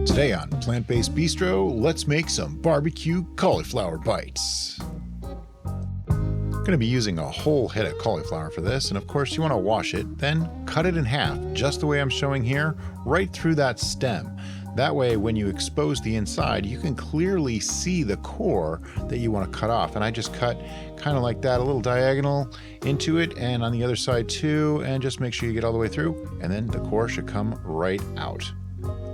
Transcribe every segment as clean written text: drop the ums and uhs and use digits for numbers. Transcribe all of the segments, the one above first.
Today on Plant-Based Bistro, let's make some barbecue cauliflower bites. I'm going to be using a whole head of cauliflower for this, and of course you want to wash it, then cut it in half, just the way I'm showing here, right through that stem. That way when you expose the inside, you can clearly see the core that you want to cut off. And I just cut kind of like that, a little diagonal into it, and on the other side too, and just make sure you get all the way through, and then the core should come right out.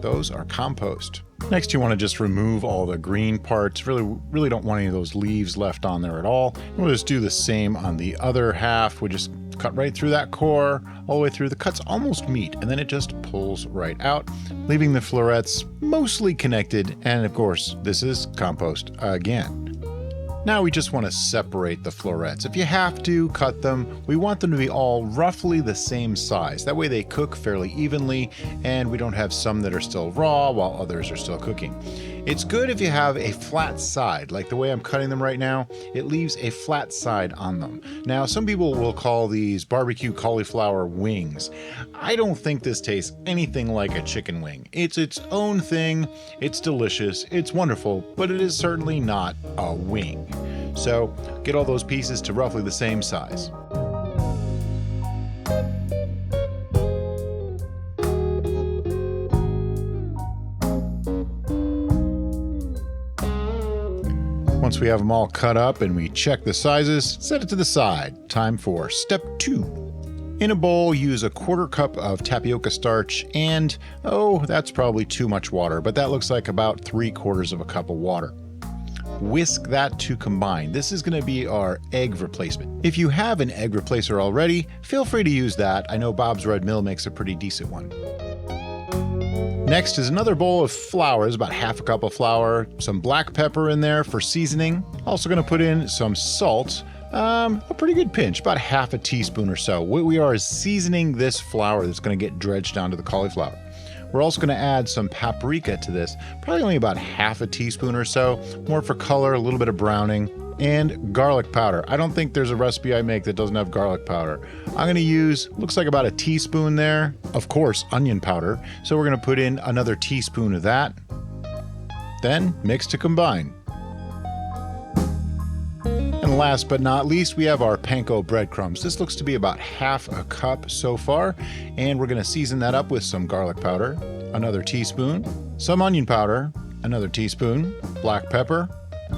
Those are compost. Next, you want to just remove all the green parts. Really don't want any of those leaves left on there at all. We'll just do the same on the other half. We just cut right through that core, all the way through. The cut's almost meat, and then it just pulls right out, leaving the florets mostly connected. And of course, this is compost again. Now we just want to separate the florets. If you have to cut them, we want them to be all roughly the same size. That way they cook fairly evenly and we don't have some that are still raw while others are still cooking. It's good if you have a flat side, like the way I'm cutting them right now. It leaves a flat side on them. Now, some people will call these barbecue cauliflower wings. I don't think this tastes anything like a chicken wing. It's its own thing. It's delicious. It's wonderful, but it is certainly not a wing. So get all those pieces to roughly the same size. Once we have them all cut up and we check the sizes, set it to the side. Time for step 2. In a bowl, use a 1/4 cup of tapioca starch and, that's probably too much water, but that looks like about 3/4 of a cup of water. Whisk that to combine. This is going to be our egg replacement. If you have an egg replacer already, feel free to use that. I know Bob's Red Mill makes a pretty decent one. Next is another bowl of flour. It's about 1/2 cup of flour, some black pepper in there for seasoning. Also going to put in some salt, a pretty good pinch, about 1/2 teaspoon or so. What we are is seasoning this flour that's going to get dredged onto the cauliflower. We're also going to add some paprika to this, probably only about 1/2 teaspoon or so, more for color, a little bit of browning, and garlic powder. I don't think there's a recipe I make that doesn't have garlic powder. I'm going to use, looks like about 1 teaspoon there, of course, onion powder. So we're going to put in another teaspoon of that, then mix to combine. And last but not least, we have our panko breadcrumbs. This looks to be about 1/2 cup so far, and we're going to season that up with some garlic powder, another teaspoon, some onion powder, another teaspoon, black pepper,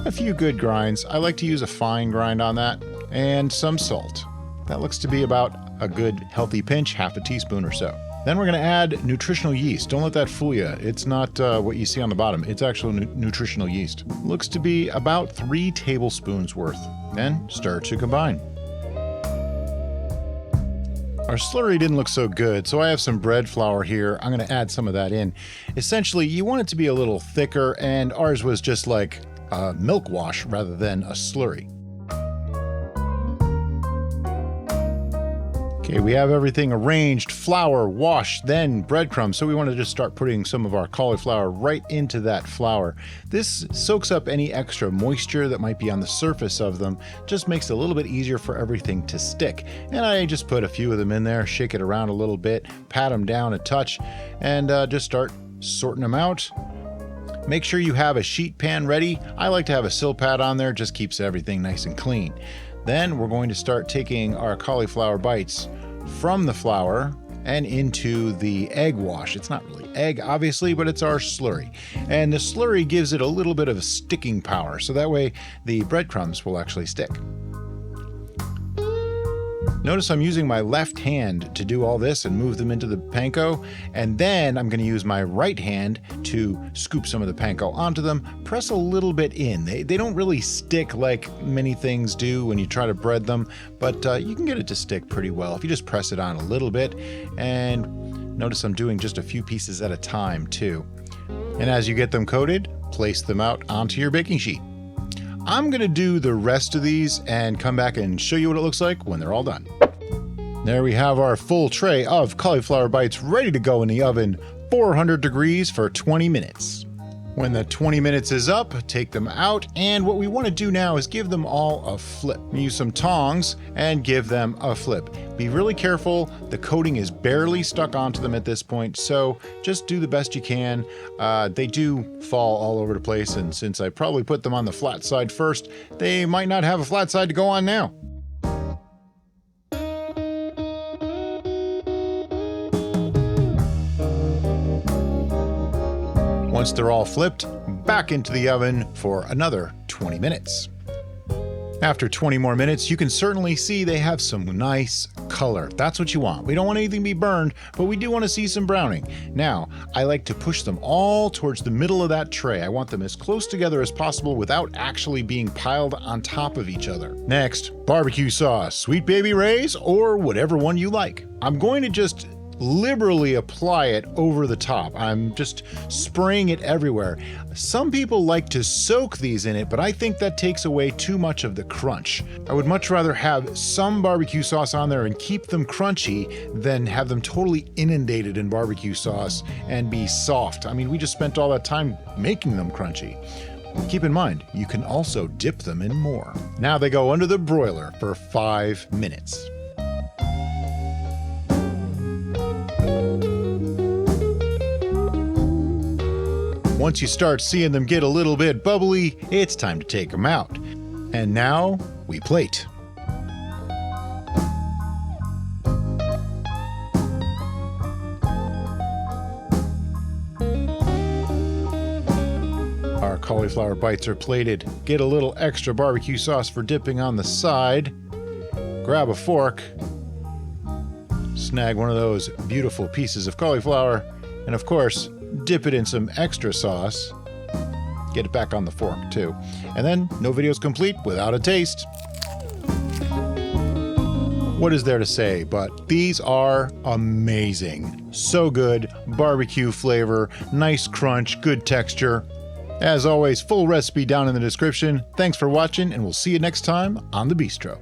a few good grinds. I like to use a fine grind on that, and some salt. That looks to be about a good healthy pinch, 1/2 teaspoon or so. Then we're going to add nutritional yeast. Don't let that fool you. It's not what you see on the bottom. It's actual nutritional yeast. Looks to be about 3 tablespoons worth. Then stir to combine. Our slurry didn't look so good, so I have some bread flour here. I'm going to add some of that in. Essentially, you want it to be a little thicker, and ours was just like a milk wash rather than a slurry. Okay, we have everything arranged, flour, wash, then breadcrumbs. So we want to just start putting some of our cauliflower right into that flour. This soaks up any extra moisture that might be on the surface of them, just makes it a little bit easier for everything to stick. And I just put a few of them in there, shake it around a little bit, pat them down a touch, and just start sorting them out. Make sure you have a sheet pan ready. I like to have a sill pad on there, just keeps everything nice and clean. Then we're going to start taking our cauliflower bites from the flour and into the egg wash. It's not really egg, obviously, but it's our slurry. And the slurry gives it a little bit of sticking power, so that way the breadcrumbs will actually stick. Notice I'm using my left hand to do all this and move them into the panko, and then I'm going to use my right hand to scoop some of the panko onto them, press a little bit in. They don't really stick like many things do when you try to bread them, but you can get it to stick pretty well if you just press it on a little bit. And notice I'm doing just a few pieces at a time too. And as you get them coated, place them out onto your baking sheet. I'm going to do the rest of these and come back and show you what it looks like when they're all done. There we have our full tray of cauliflower bites ready to go in the oven, 400 degrees for 20 minutes. When the 20 minutes is up, take them out, and what we want to do now is give them all a flip. Use some tongs and give them a flip. Be really careful, the coating is barely stuck onto them at this point, so just do the best you can. They do fall all over the place, and since I probably put them on the flat side first, they might not have a flat side to go on now. Once they're all flipped, back into the oven for another 20 minutes. After 20 more minutes, you can certainly see they have some nice color. That's what you want. We don't want anything to be burned, but we do want to see some browning. Now, I like to push them all towards the middle of that tray. I want them as close together as possible without actually being piled on top of each other. Next, barbecue sauce, Sweet Baby Ray's, or whatever one you like. I'm going to just liberally apply it over the top. I'm just spraying it everywhere. Some people like to soak these in it, but I think that takes away too much of the crunch. I would much rather have some barbecue sauce on there and keep them crunchy than have them totally inundated in barbecue sauce and be soft. I mean, we just spent all that time making them crunchy. Keep in mind, you can also dip them in more. Now they go under the broiler for 5 minutes. Once you start seeing them get a little bit bubbly, it's time to take them out. And now we plate. Our cauliflower bites are plated. Get a little extra barbecue sauce for dipping on the side. Grab a fork. Snag one of those beautiful pieces of cauliflower. And of course, dip it in some extra sauce. Get it back on the fork too. And then no video's complete without a taste. What is there to say, but these are amazing. So good, barbecue flavor, nice crunch, good texture. As always, full recipe down in the description. Thanks for watching, and we'll see you next time on The Bistro.